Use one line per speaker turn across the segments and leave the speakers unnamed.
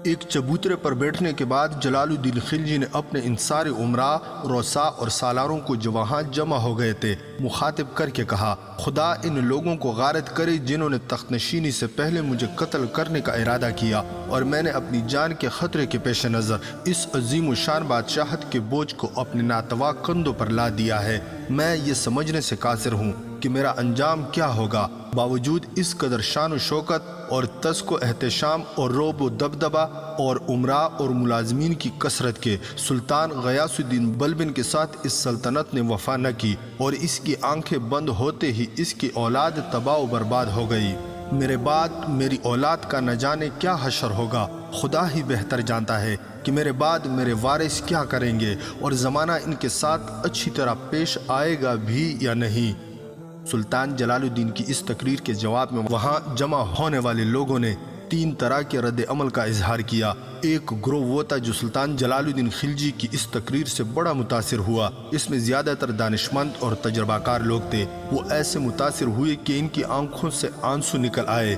ایک چبوترے پر بیٹھنے کے بعد جلال الدین خلجی نے اپنے ان سارے امراء، رؤساء اور سالاروں کو جو وہاں جمع ہو گئے تھے مخاطب کر کے کہا، خدا ان لوگوں کو غارت کرے جنہوں نے تخت نشینی سے پہلے مجھے قتل کرنے کا ارادہ کیا، اور میں نے اپنی جان کے خطرے کے پیش نظر اس عظیم و شان بادشاہت کے بوجھ کو اپنے ناتواں کندھوں پر لا دیا ہے۔ میں یہ سمجھنے سے قاصر ہوں کہ میرا انجام کیا ہوگا۔ باوجود اس قدر شان و شوکت اور تزک و احتشام اور رعب و دبدبہ اور امراء اور ملازمین کی کثرت کے، سلطان غیاث الدین بلبن کے ساتھ اس سلطنت نے وفا نہ کی، اور اس کی آنکھیں بند ہوتے ہی اس کی اولاد تباہ و برباد ہو گئی۔ میرے بعد میری اولاد کا نہ جانے کیا حشر ہوگا، خدا ہی بہتر جانتا ہے کہ میرے بعد میرے وارث کیا کریں گے، اور زمانہ ان کے ساتھ اچھی طرح پیش آئے گا بھی یا نہیں۔ سلطان جلال الدین کی اس تقریر کے جواب میں وہاں جمع ہونے والے لوگوں نے 3 طرح کے رد عمل کا اظہار کیا۔ ایک گروہ وہ تھا جو سلطان جلال الدین خلجی کی اس تقریر سے بڑا متاثر ہوا۔ اس میں زیادہ تر دانشمند اور تجربہ کار لوگ تھے۔ وہ ایسے متاثر ہوئے کہ ان کی آنکھوں سے آنسو نکل آئے۔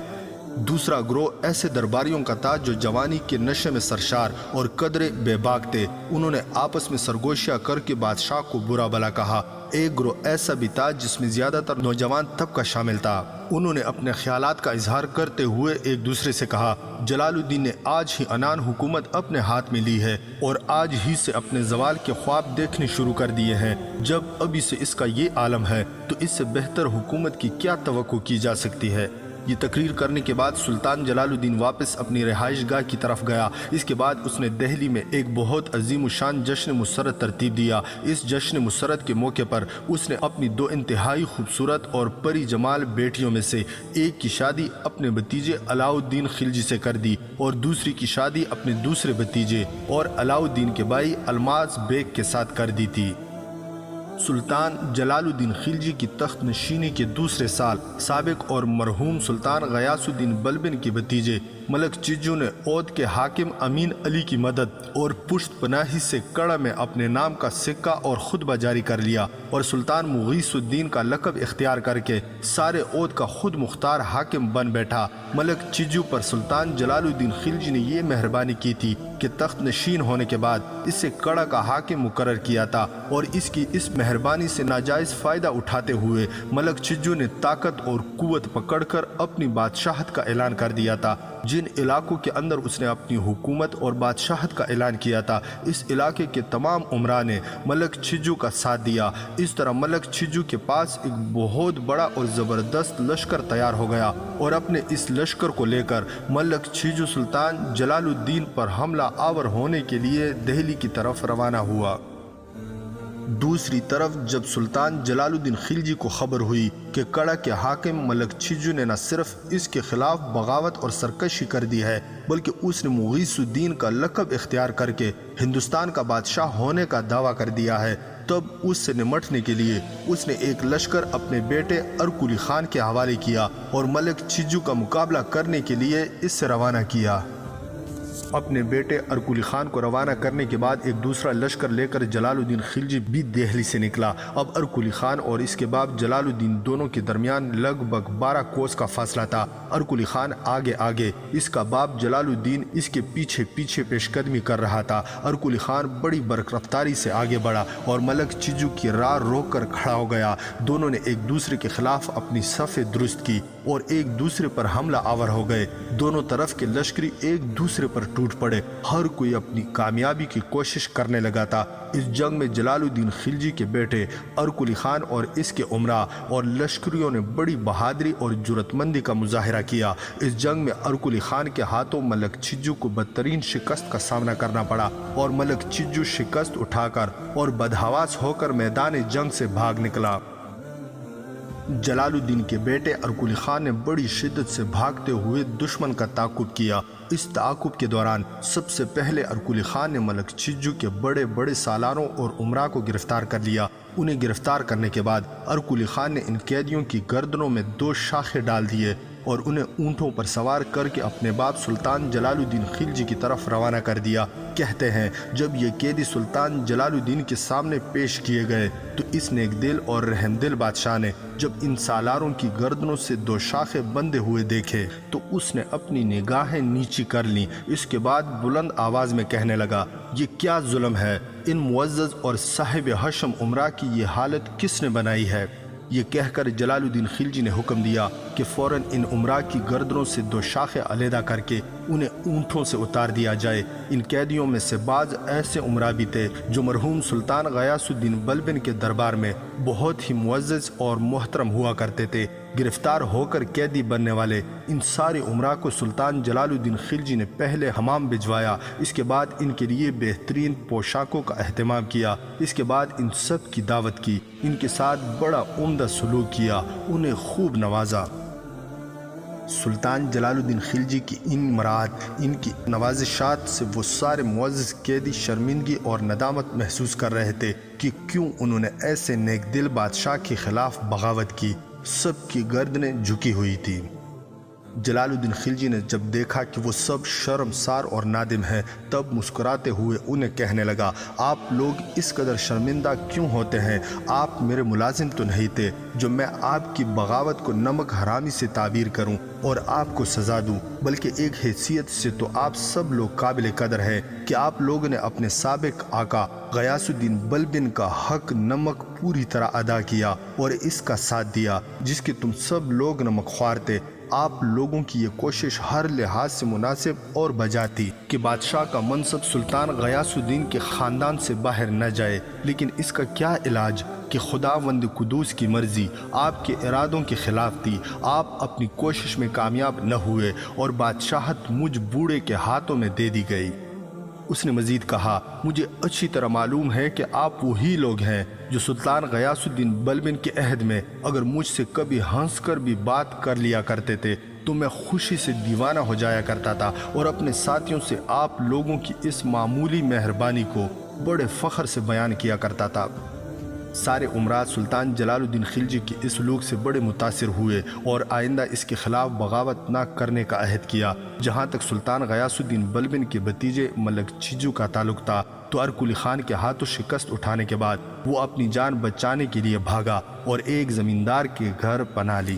دوسرا گروہ ایسے درباریوں کا تھا جو جوانی کے نشے میں سرشار اور قدرے بے باک تھے۔ انہوں نے آپس میں سرگوشیاں کر کے بادشاہ کو برا بھلا کہا۔ ایک گروہ ایسا بھی تھا جس میں زیادہ تر نوجوان طبقہ شامل تھا۔ انہوں نے اپنے خیالات کا اظہار کرتے ہوئے ایک دوسرے سے کہا، جلال الدین نے آج ہی عنان حکومت اپنے ہاتھ میں لی ہے اور آج ہی سے اپنے زوال کے خواب دیکھنے شروع کر دیے ہیں۔ جب ابھی سے اس کا یہ عالم ہے تو اس سے بہتر حکومت کی کیا توقع کی جا سکتی ہے۔ یہ تقریر کرنے کے بعد سلطان جلال الدین واپس اپنی رہائش گاہ کی طرف گیا۔ اس کے بعد اس نے دہلی میں ایک بہت عظیم الشان جشن مسرت ترتیب دیا۔ اس جشن مسرت کے موقع پر اس نے اپنی 2 انتہائی خوبصورت اور پری جمال بیٹیوں میں سے ایک کی شادی اپنے بھتیجے علاؤ الدین خلجی سے کر دی، اور دوسری کی شادی اپنے دوسرے بھتیجے اور علاؤ الدین کے بھائی الماس بیگ کے ساتھ کر دی تھی۔ سلطان جلال الدین خلجی کی تخت نشینی کے دوسرے سال سابق اور مرحوم سلطان غیاث الدین بلبن کے بھتیجے ملک چجو نے اودھ کے حاکم امین علی کی مدد اور پشت پناہی سے کڑہ میں اپنے نام کا سکہ اور خطبہ جاری کر لیا، اور سلطان مغیث الدین کا لقب اختیار کر کے سارے اودھ کا خود مختار حاکم بن بیٹھا۔ ملک چجو پر سلطان جلال الدین خلجی نے یہ مہربانی کی تھی کہ تخت نشین ہونے کے بعد اسے کڑہ کا حاکم مقرر کیا تھا، اور اس کی اس مہربانی سے ناجائز فائدہ اٹھاتے ہوئے ملک چجو نے طاقت اور قوت پکڑ کر اپنی بادشاہت کا اعلان کر دیا تھا۔ جن علاقوں کے اندر اس نے اپنی حکومت اور بادشاہت کا اعلان کیا تھا، اس علاقے کے تمام عمرا نے ملک چجو کا ساتھ دیا۔ اس طرح ملک چجو کے پاس ایک بہت بڑا اور زبردست لشکر تیار ہو گیا، اور اپنے اس لشکر کو لے کر ملک چجو سلطان جلال الدین پر حملہ آور ہونے کے لیے دہلی کی طرف روانہ ہوا۔ دوسری طرف جب سلطان جلال الدین خلجی کو خبر ہوئی کہ کڑہ کے حاکم ملک چجو نے نہ صرف اس کے خلاف بغاوت اور سرکشی کر دی ہے، بلکہ اس نے مغیث الدین کا لقب اختیار کر کے ہندوستان کا بادشاہ ہونے کا دعویٰ کر دیا ہے، تب اس سے نمٹنے کے لیے اس نے ایک لشکر اپنے بیٹے ارکولی خان کے حوالے کیا اور ملک چجو کا مقابلہ کرنے کے لیے اس سے روانہ کیا۔ اپنے بیٹے ارکولی خان کو روانہ کرنے کے بعد ایک دوسرا لشکر لے کر جلال الدین خلجی بھی دہلی سے نکلا۔ اب ارکولی خان اور اس کے باپ جلال الدین دونوں کے درمیان لگ بھگ 12 کوس کا فاصلہ تھا۔ ارکولی خان آگے آگے، اس کا باپ جلال الدین اس کے پیچھے پیچھے پیش قدمی کر رہا تھا۔ ارکولی خان بڑی برق رفتاری سے آگے بڑھا اور ملک چجو کی راہ روک کر کھڑا ہو گیا۔ دونوں نے ایک دوسرے کے خلاف اپنی صفیں درست کی اور ایک دوسرے پر حملہ آور ہو گئے۔ دونوں طرف کے لشکری ایک دوسرے پر ٹوٹ پڑے، ہر کوئی اپنی کامیابی کی کوشش کرنے لگا تھا۔ اس جنگ میں جلال الدین خلجی کے بیٹے ارکولی خان اور اس کے امراء اور لشکریوں نے بڑی بہادری اور جرأت مندی کا مظاہرہ کیا۔ اس جنگ میں ارکولی خان کے ہاتھوں ملک چجو کو بدترین شکست کا سامنا کرنا پڑا، اور ملک چجو شکست اٹھا کر اور بدحواس ہو کر میدان جنگ سے بھاگ نکلا۔ جلال الدین کے بیٹے ارکولی خان نے بڑی شدت سے بھاگتے ہوئے دشمن کا تعاقب کیا۔ اس تعاقب کے دوران سب سے پہلے ارکولی خان نے ملک چجو کے بڑے بڑے سالاروں اور امراء کو گرفتار کر لیا۔ انہیں گرفتار کرنے کے بعد ارکولی خان نے ان قیدیوں کی گردنوں میں 2 شاخیں ڈال دیے۔ اور انہیں اونٹوں پر سوار کر کے اپنے باپ سلطان جلال الدین خلجی کی طرف روانہ کر دیا۔ کہتے ہیں جب یہ قیدی سلطان جلال الدین کے سامنے پیش کیے گئے تو اس نیک دل اور رحم دل بادشاہ نے جب ان سالاروں کی گردنوں سے دو شاخیں بندے ہوئے دیکھے تو اس نے اپنی نگاہیں نیچی کر لیں۔ اس کے بعد بلند آواز میں کہنے لگا، یہ کیا ظلم ہے؟ ان معزز اور صاحب حشم امراء کی یہ حالت کس نے بنائی ہے؟ یہ کہہ کر جلال الدین خلجی نے حکم دیا کہ فوراً ان امراء کی گردنوں سے دو شاخیں علیحدہ کر کے انہیں اونٹوں سے اتار دیا جائے۔ ان قیدیوں میں سے بعض ایسے امراء بھی تھے جو مرحوم سلطان غیاث الدین بلبن کے دربار میں بہت ہی معزز اور محترم ہوا کرتے تھے۔ گرفتار ہو کر قیدی بننے والے ان سارے امراء کو سلطان جلال الدین خلجی نے پہلے حمام بھجوایا، اس کے بعد ان کے لیے بہترین پوشاکوں کا اہتمام کیا، اس کے بعد ان سب کی دعوت کی، ان کے ساتھ بڑا عمدہ سلوک کیا، انہیں خوب نوازا۔ سلطان جلال الدین خلجی کی ان مراعات، ان کی نوازشات سے وہ سارے معزز قیدی شرمندگی اور ندامت محسوس کر رہے تھے کہ کیوں انہوں نے ایسے نیک دل بادشاہ کے خلاف بغاوت کی۔ سب کی گردنیں جھکی ہوئی تھی۔ جلال الدین خلجی نے جب دیکھا کہ وہ سب شرمسار اور نادم ہیں تب مسکراتے ہوئے انہیں کہنے لگا، آپ لوگ اس قدر شرمندہ کیوں ہوتے ہیں؟ آپ میرے ملازم تو نہیں تھے جو میں آپ کی بغاوت کو نمک حرامی سے تعبیر کروں اور آپ کو سزا دوں، بلکہ ایک حیثیت سے تو آپ سب لوگ قابل قدر ہیں کہ آپ لوگوں نے اپنے سابق آقا غیاث الدین بلبن کا حق نمک پوری طرح ادا کیا اور اس کا ساتھ دیا جس کے تم سب لوگ نمک خوار تھے۔ آپ لوگوں کی یہ کوشش ہر لحاظ سے مناسب اور بجا تھی کہ بادشاہ کا منصب سلطان غیاث الدین کے خاندان سے باہر نہ جائے، لیکن اس کا کیا علاج کہ خداوند قدوس کی مرضی آپ کے ارادوں کے خلاف تھی، آپ اپنی کوشش میں کامیاب نہ ہوئے اور بادشاہت مجھ بوڑھے کے ہاتھوں میں دے دی گئی۔ اس نے مزید کہا، مجھے اچھی طرح معلوم ہے کہ آپ وہی لوگ ہیں جو سلطان غیاث الدین بلبن کے عہد میں اگر مجھ سے کبھی ہنس کر بھی بات کر لیا کرتے تھے تو میں خوشی سے دیوانہ ہو جایا کرتا تھا اور اپنے ساتھیوں سے آپ لوگوں کی اس معمولی مہربانی کو بڑے فخر سے بیان کیا کرتا تھا۔ سارے امراء سلطان جلال الدین خلجی کے اس سلوک سے بڑے متاثر ہوئے اور آئندہ اس کے خلاف بغاوت نہ کرنے کا عہد کیا۔ جہاں تک سلطان غیاث الدین بلبن کے بھتیجے ملک چھجو کا تعلق تھا تو ارکلی خان کے ہاتھوں شکست اٹھانے کے بعد وہ اپنی جان بچانے کے لیے بھاگا اور ایک زمیندار کے گھر پناہ لی۔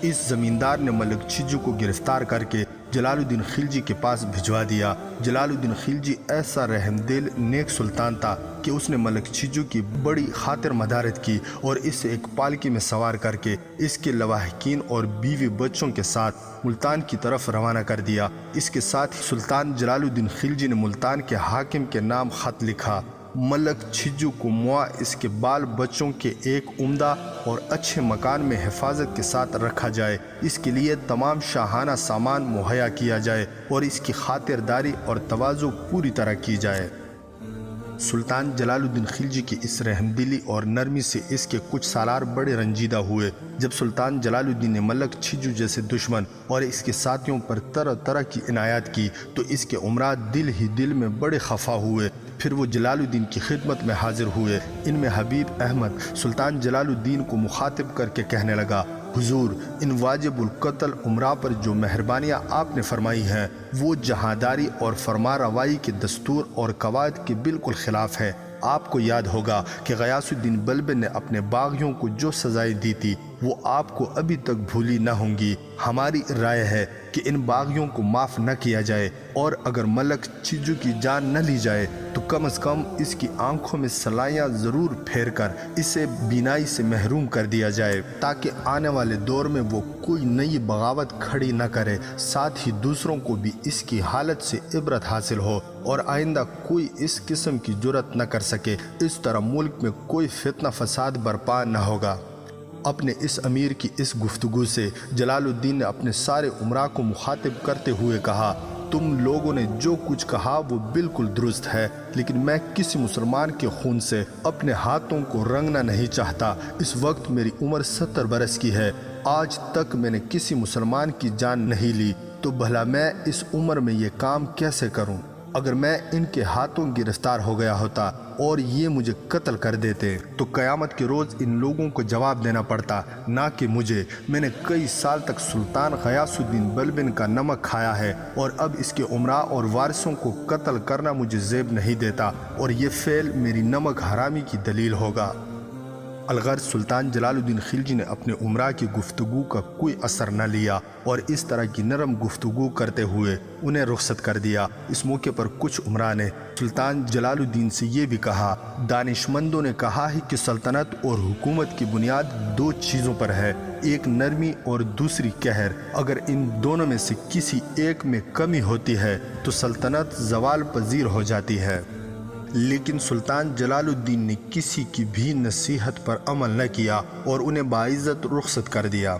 اس زمیندار نے ملک چھجو کو گرفتار کر کے جلال الدین خلجی کے پاس بھجوا دیا۔ جلال الدین خلجی ایسا رحم دل نیک سلطان تھا کہ اس نے ملک چھجو کی بڑی خاطر مدارت کی اور اسے ایک پالکی میں سوار کر کے اس کے لواحقین اور بیوی بچوں کے ساتھ ملتان کی طرف روانہ کر دیا۔ اس کے ساتھ ہی سلطان جلال الدین خلجی نے ملتان کے حاکم کے نام خط لکھا۔ ملک چھجو کو موا اس کے بال بچوں کے ایک عمدہ اور اچھے مکان میں حفاظت کے ساتھ رکھا جائے، اس کے لیے تمام شاہانہ سامان مہیا کیا جائے اور اس کی خاطرداری اور تواضع پوری طرح کی جائے۔ سلطان جلال الدین خلجی کی اس رحم دلی اور نرمی سے اس کے کچھ سالار بڑے رنجیدہ ہوئے۔ جب سلطان جلال الدین نے ملک چھجو جیسے دشمن اور اس کے ساتھیوں پر طرح طرح کی عنایات کی تو اس کے امراء دل ہی دل میں بڑے خفا ہوئے۔ پھر وہ جلال الدین کی خدمت میں حاضر ہوئے۔ ان میں حبیب احمد سلطان جلال الدین کو مخاطب کر کے کہنے لگا، حضور، ان واجب القتل امراء پر جو مہربانیاں آپ نے فرمائی ہیں وہ جہاداری اور فرما روائی کے دستور اور قواعد کے بالکل خلاف ہے۔ آپ کو یاد ہوگا کہ غیاث الدین بلبن نے اپنے باغیوں کو جو سزائیں دی تھی وہ آپ کو ابھی تک بھولی نہ ہوں گی۔ ہماری رائے ہے کہ ان باغیوں کو معاف نہ کیا جائے اور اگر ملک چھجو کی جان نہ لی جائے تو کم از کم اس کی آنکھوں میں سلائیاں ضرور پھیر کر اسے بینائی سے محروم کر دیا جائے تاکہ آنے والے دور میں وہ کوئی نئی بغاوت کھڑی نہ کرے، ساتھ ہی دوسروں کو بھی اس کی حالت سے عبرت حاصل ہو اور آئندہ کوئی اس قسم کی جرات نہ کر سکے۔ اس طرح ملک میں کوئی فتنہ فساد برپا نہ ہوگا۔ اپنے اس امیر کی اس گفتگو سے جلال الدین نے اپنے سارے امراء کو مخاطب کرتے ہوئے کہا، تم لوگوں نے جو کچھ کہا وہ بالکل درست ہے، لیکن میں کسی مسلمان کے خون سے اپنے ہاتھوں کو رنگنا نہیں چاہتا۔ اس وقت میری عمر 70 برس کی ہے، آج تک میں نے کسی مسلمان کی جان نہیں لی، تو بھلا میں اس عمر میں یہ کام کیسے کروں؟ اگر میں ان کے ہاتھوں گرفتار ہو گیا ہوتا اور یہ مجھے قتل کر دیتے تو قیامت کے روز ان لوگوں کو جواب دینا پڑتا، نہ کہ مجھے۔ میں نے کئی سال تک سلطان غیاث الدین بلبن کا نمک کھایا ہے، اور اب اس کے امراء اور وارثوں کو قتل کرنا مجھے زیب نہیں دیتا، اور یہ فعل میری نمک حرامی کی دلیل ہوگا۔ الغرض سلطان جلال الدین خلجی نے اپنے امراء کی گفتگو کا کوئی اثر نہ لیا اور اس طرح کی نرم گفتگو کرتے ہوئے انہیں رخصت کر دیا۔ اس موقع پر کچھ امراء نے سلطان جلال الدین سے یہ بھی کہا، دانشمندوں نے کہا ہے کہ سلطنت اور حکومت کی بنیاد دو چیزوں پر ہے، ایک نرمی اور دوسری قہر۔ اگر ان دونوں میں سے کسی ایک میں کمی ہوتی ہے تو سلطنت زوال پذیر ہو جاتی ہے۔ لیکن سلطان جلال الدین نے کسی کی بھی نصیحت پر عمل نہ کیا اور انہیں باعزت رخصت کر دیا۔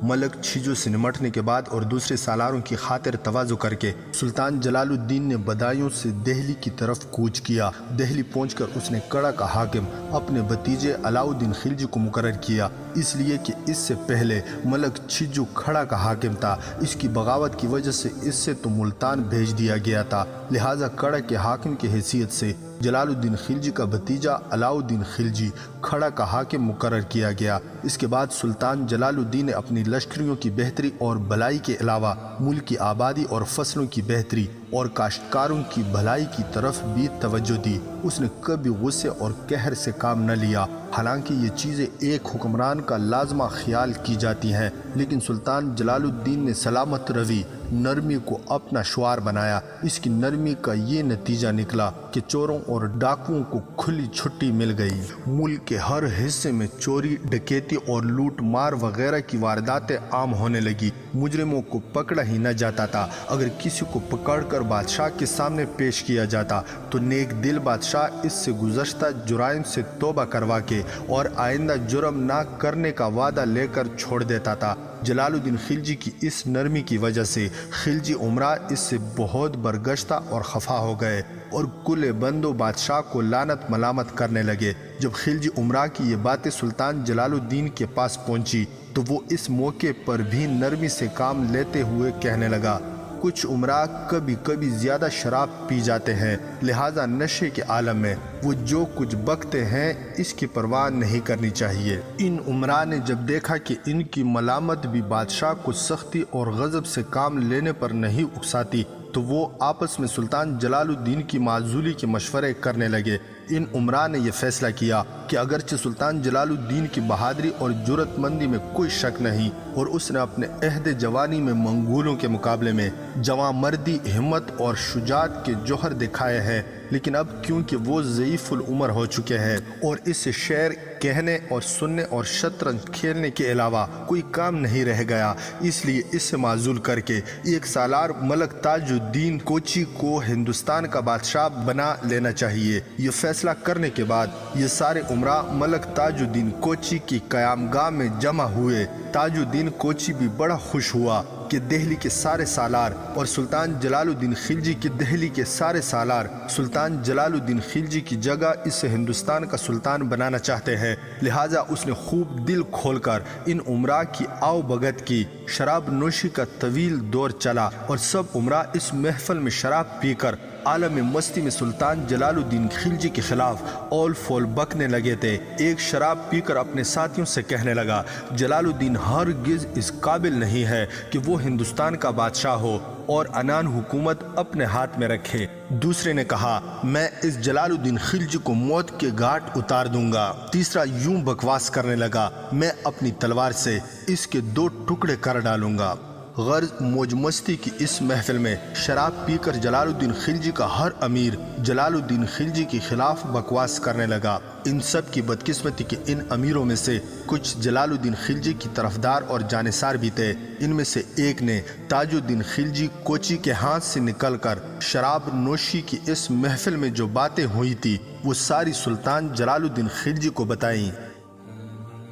ملک چھیجو سے نمٹنے کے بعد اور دوسرے سالاروں کی خاطر تواضع کر کے سلطان جلال الدین نے بدایوں سے دہلی کی طرف کوچ کیا۔ دہلی پہنچ کر اس نے کڑا کا حاکم اپنے بھتیجے علاء الدین خلجی کو مقرر کیا، اس لیے کہ اس سے پہلے ملک چھیجو کھڑا کا حاکم تھا۔ اس کی بغاوت کی وجہ سے اس سے تو ملتان بھیج دیا گیا تھا، لہٰذا کڑا کے حاکم کی حیثیت سے جلال الدین خلجی کا بھتیجا علاء الدین خلجی کھڑا کا حاکم مقرر کیا گیا۔ اس کے بعد سلطان جلال الدین نے اپنی لشکریوں کی بہتری اور بھلائی کے علاوہ ملک کی آبادی اور فصلوں کی بہتری اور کاشتکاروں کی بھلائی کی طرف بھی توجہ دی۔ اس نے کبھی غصے اور قہر سے کام نہ لیا، حالانکہ یہ چیزیں ایک حکمران کا لازمہ خیال کی جاتی ہیں، لیکن سلطان جلال الدین نے سلامت روی، نرمی کو اپنا شعار بنایا۔ اس کی نرمی کا یہ نتیجہ نکلا کہ چوروں اور ڈاکوؤں کو کھلی چھٹی مل گئی۔ ملک کے ہر حصے میں چوری، ڈکیتی اور لوٹ مار وغیرہ کی وارداتیں عام ہونے لگی۔ مجرموں کو پکڑا ہی نہ جاتا تھا، اگر کسی کو پکڑ کر بادشاہ کے سامنے پیش کیا جاتا تو نیک دل بادشاہ اس سے گزشتہ جرائم سے توبہ کروا کے اور آئندہ جرم نہ کرنے کا وعدہ لے کر چھوڑ دیتا تھا۔ جلال الدین خلجی کی اس نرمی کی وجہ سے خلجی امراء اس سے بہت برگشتہ اور خفا ہو گئے اور کل بندو بادشاہ کو لعنت ملامت کرنے لگے۔ جب خلجی امراء کی یہ باتیں سلطان جلال الدین کے پاس پہنچی تو وہ اس موقع پر بھی نرمی سے کام لیتے ہوئے کہنے لگا، کچھ امراء کبھی کبھی زیادہ شراب پی جاتے ہیں، لہٰذا نشے کے عالم میں وہ جو کچھ بکتے ہیں اس کی پرواہ نہیں کرنی چاہیے۔ ان امراء نے جب دیکھا کہ ان کی ملامت بھی بادشاہ کو سختی اور غضب سے کام لینے پر نہیں اکساتی تو وہ آپس میں سلطان جلال الدین کی معزولی کے مشورے کرنے لگے۔ ان امراء نے یہ فیصلہ کیا کہ اگرچہ سلطان جلال الدین کی بہادری اور جرأت مندی میں کوئی شک نہیں اور اس نے اپنے عہد جوانی میں منگولوں کے مقابلے میں جواں مردی، ہمت اور شجاعت کے جوہر دکھائے ہیں، لیکن اب کیونکہ وہ ضعیف العمر ہو چکے ہیں اور اس سے شعر کہنے اور سننے اور شطرنج کھیلنے کے علاوہ کوئی کام نہیں رہ گیا، اس لیے اس سے معزول کر کے ایک سالار ملک تاج الدین کوچی کو ہندوستان کا بادشاہ بنا لینا چاہیے۔ یہ فیصلہ کرنے کے بعد یہ سارے امراء ملک تاج الدین کوچی کی قیام گاہ میں جمع ہوئے۔ تاج الدین کوچی بھی بڑا خوش ہوا کہ دہلی کے سارے سالار اور سلطان جلال الدین خلجی کی دہلی کے سارے سالار سلطان جلال الدین خلجی کی جگہ اسے ہندوستان کا سلطان بنانا چاہتے ہیں، لہٰذا اس نے خوب دل کھول کر ان امراء کی آؤ بھگت کی۔ شراب نوشی کا طویل دور چلا اور سب امراء اس محفل میں شراب پی کر عالم مستی میں سلطان جلال الدین خلجی کے خلاف اول فول بکنے لگے تھے۔ ایک شراب پی کر اپنے ساتھیوں سے کہنے لگا، جلال الدین ہرگز اس قابل نہیں ہے کہ وہ ہندوستان کا بادشاہ ہو اور عنان حکومت اپنے ہاتھ میں رکھے۔ دوسرے نے کہا، میں اس جلال الدین خلجی کو موت کے گھاٹ اتار دوں گا۔ تیسرا یوں بکواس کرنے لگا، میں اپنی تلوار سے اس کے 2 ٹکڑے کر ڈالوں گا۔ غرض موج مستی کی اس محفل میں شراب پی کر جلال الدین خلجی کا ہر امیر جلال الدین خلجی کے خلاف بکواس کرنے لگا۔ ان سب کی بدقسمتی کہ ان امیروں میں سے کچھ جلال الدین خلجی کی طرفدار اور جانثار بھی تھے۔ ان میں سے ایک نے تاج الدین خلجی کوچی کے ہاتھ سے نکل کر شراب نوشی کی اس محفل میں جو باتیں ہوئی تھی وہ ساری سلطان جلال الدین خلجی کو بتائیں۔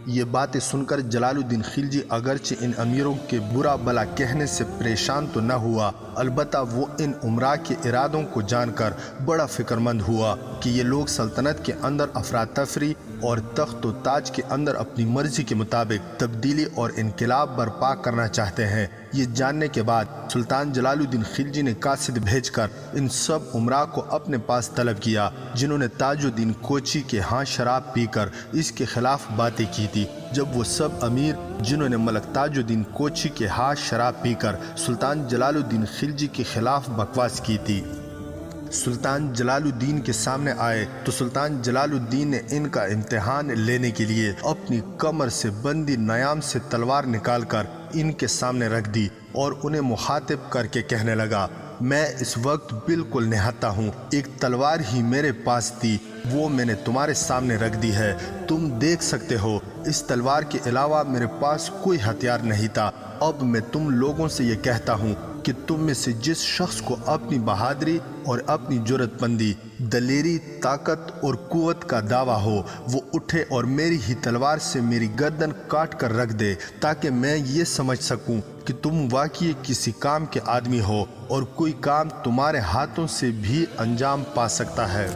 یہ باتیں سن کر جلال الدین خلجی اگرچہ ان امیروں کے برا بلا کہنے سے پریشان تو نہ ہوا، البتہ وہ ان عمرا کے ارادوں کو جان کر بڑا فکرمند ہوا کہ یہ لوگ سلطنت کے اندر افراتفری اور تخت و تاج کے اندر اپنی مرضی کے مطابق تبدیلی اور انقلاب برپا کرنا چاہتے ہیں۔ یہ جاننے کے بعد سلطان جلال الدین خلجی نے قاصد بھیج کر ان سب عمرا کو اپنے پاس طلب کیا جنہوں نے تاج الدین کوچی کے ہاں شراب پی کر اس کے خلاف باتیں کی تھی۔ جب وہ سب امیر جنہوں نے ملک تاج الدین کوچی کے ہاں شراب پی کر سلطان جلال الدین خلجی کے خلاف بکواس کی تھی سلطان جلال الدین کے سامنے آئے تو سلطان جلال الدین نے ان کا امتحان لینے کے لیے اپنی کمر سے بندی نیام سے تلوار نکال کر ان کے سامنے رکھ دی اور انہیں مخاطب کر کے کہنے لگا، میں اس وقت بالکل نہتا ہوں، ایک تلوار ہی میرے پاس تھی، وہ میں نے تمہارے سامنے رکھ دی ہے، تم دیکھ سکتے ہو اس تلوار کے علاوہ میرے پاس کوئی ہتھیار نہیں تھا۔ اب میں تم لوگوں سے یہ کہتا ہوں کہ تم میں سے جس شخص کو اپنی بہادری اور اپنی جرأت مندی، دلیری، طاقت اور قوت کا دعویٰ ہو، وہ اٹھے اور میری ہی تلوار سے میری گردن کاٹ کر رکھ دے تاکہ میں یہ سمجھ سکوں کہ تم واقعی کسی کام کے آدمی ہو اور کوئی کام تمہارے ہاتھوں سے بھی انجام پا سکتا ہے۔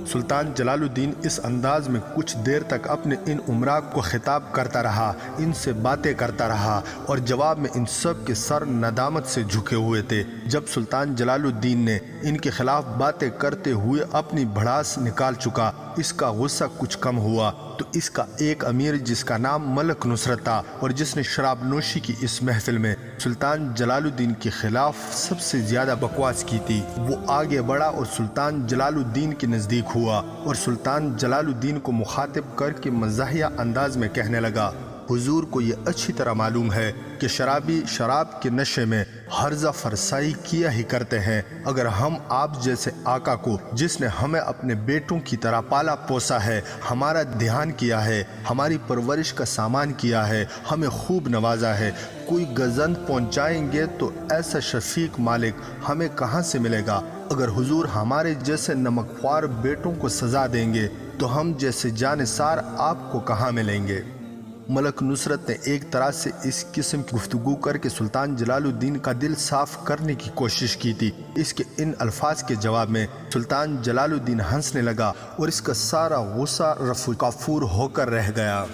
سلطان جلال الدین اس انداز میں کچھ دیر تک اپنے ان عمرا کو خطاب کرتا رہا، ان سے باتیں کرتا رہا اور جواب میں ان سب کے سر ندامت سے جھکے ہوئے تھے۔ جب سلطان جلال الدین نے ان کے خلاف باتیں کرتے ہوئے اپنی بھڑاس نکال چکا، اس کا غصہ کچھ کم ہوا تو اس کا ایک امیر جس کا نام ملک نصرت تھا اور جس نے شراب نوشی کی اس محفل میں سلطان جلال الدین کے خلاف سب سے زیادہ بکواس کی تھی، وہ آگے بڑھا اور سلطان جلال الدین کے نزدیک ہوا اور سلطان جلال الدین کو مخاطب کر کے مزاحیہ انداز میں کہنے لگا، حضور کو یہ اچھی طرح معلوم ہے کہ شرابی شراب کے نشے میں ہرزہ فرسائی کیا ہی کرتے ہیں۔ اگر ہم آپ جیسے آقا کو، جس نے ہمیں اپنے بیٹوں کی طرح پالا پوسا ہے، ہمارا دھیان کیا ہے، ہماری پرورش کا سامان کیا ہے، ہمیں خوب نوازا ہے، کوئی گزند پہنچائیں گے تو ایسا شفیق مالک ہمیں کہاں سے ملے گا؟ اگر حضور ہمارے جیسے نمکخوار بیٹوں کو سزا دیں گے تو ہم جیسے جانثار آپ کو کہاں ملیں گے؟ ملک نصرت نے ایک طرح سے اس قسم کی گفتگو کر کے سلطان جلال الدین کا دل صاف کرنے کی کوشش کی تھی۔ اس کے ان الفاظ کے جواب میں سلطان جلال الدین ہنسنے لگا اور اس کا سارا غصہ رفع کافور ہو کر رہ گیا۔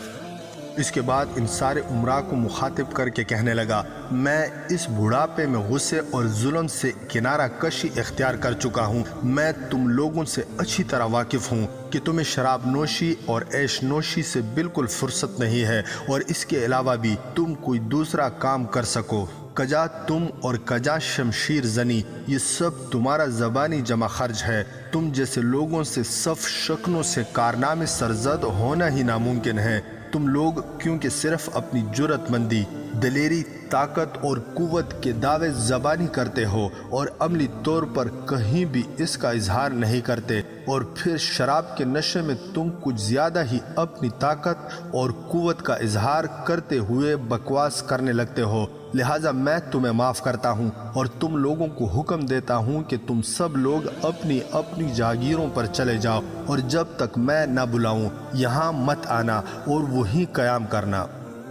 اس کے بعد ان سارے عمرا کو مخاطب کر کے کہنے لگا، میں اس بڑھاپے میں غصے اور ظلم سے کنارہ کشی اختیار کر چکا ہوں۔ میں تم لوگوں سے اچھی طرح واقف ہوں کہ تمہیں شراب نوشی اور عیش نوشی سے بالکل فرصت نہیں ہے اور اس کے علاوہ بھی تم کوئی دوسرا کام کر سکو۔ کجا تم اور کجا شمشیر زنی، یہ سب تمہارا زبانی جمع خرچ ہے۔ تم جیسے لوگوں سے صف شکنوں سے کارنامے سرزد ہونا ہی ناممکن ہے۔ تم لوگ کیونکہ صرف اپنی جرأت مندی، دلیری، طاقت اور قوت کے دعوے زبانی کرتے ہو اور عملی طور پر کہیں بھی اس کا اظہار نہیں کرتے، اور پھر شراب کے نشے میں تم کچھ زیادہ ہی اپنی طاقت اور قوت کا اظہار کرتے ہوئے بکواس کرنے لگتے ہو، لہٰذا میں تمہیں معاف کرتا ہوں اور تم لوگوں کو حکم دیتا ہوں کہ تم سب لوگ اپنی اپنی جاگیروں پر چلے جاؤ اور جب تک میں نہ بلاؤں یہاں مت آنا اور وہیں قیام کرنا۔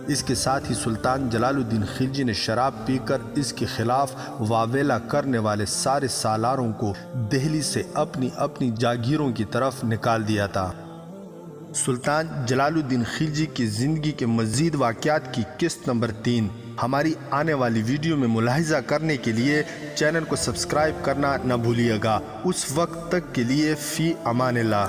اس کے ساتھ ہی سلطان جلال الدین خلجی نے شراب پی کر اس کے خلاف واویلا کرنے والے سارے سالاروں کو دہلی سے اپنی اپنی جاگیروں کی طرف نکال دیا تھا۔ سلطان جلال الدین خلجی کی زندگی کے مزید واقعات کی قسط نمبر 3 ہماری آنے والی ویڈیو میں ملاحظہ کرنے کے لیے چینل کو سبسکرائب کرنا نہ بھولیے گا۔ اس وقت تک کے لیے فی امان اللہ۔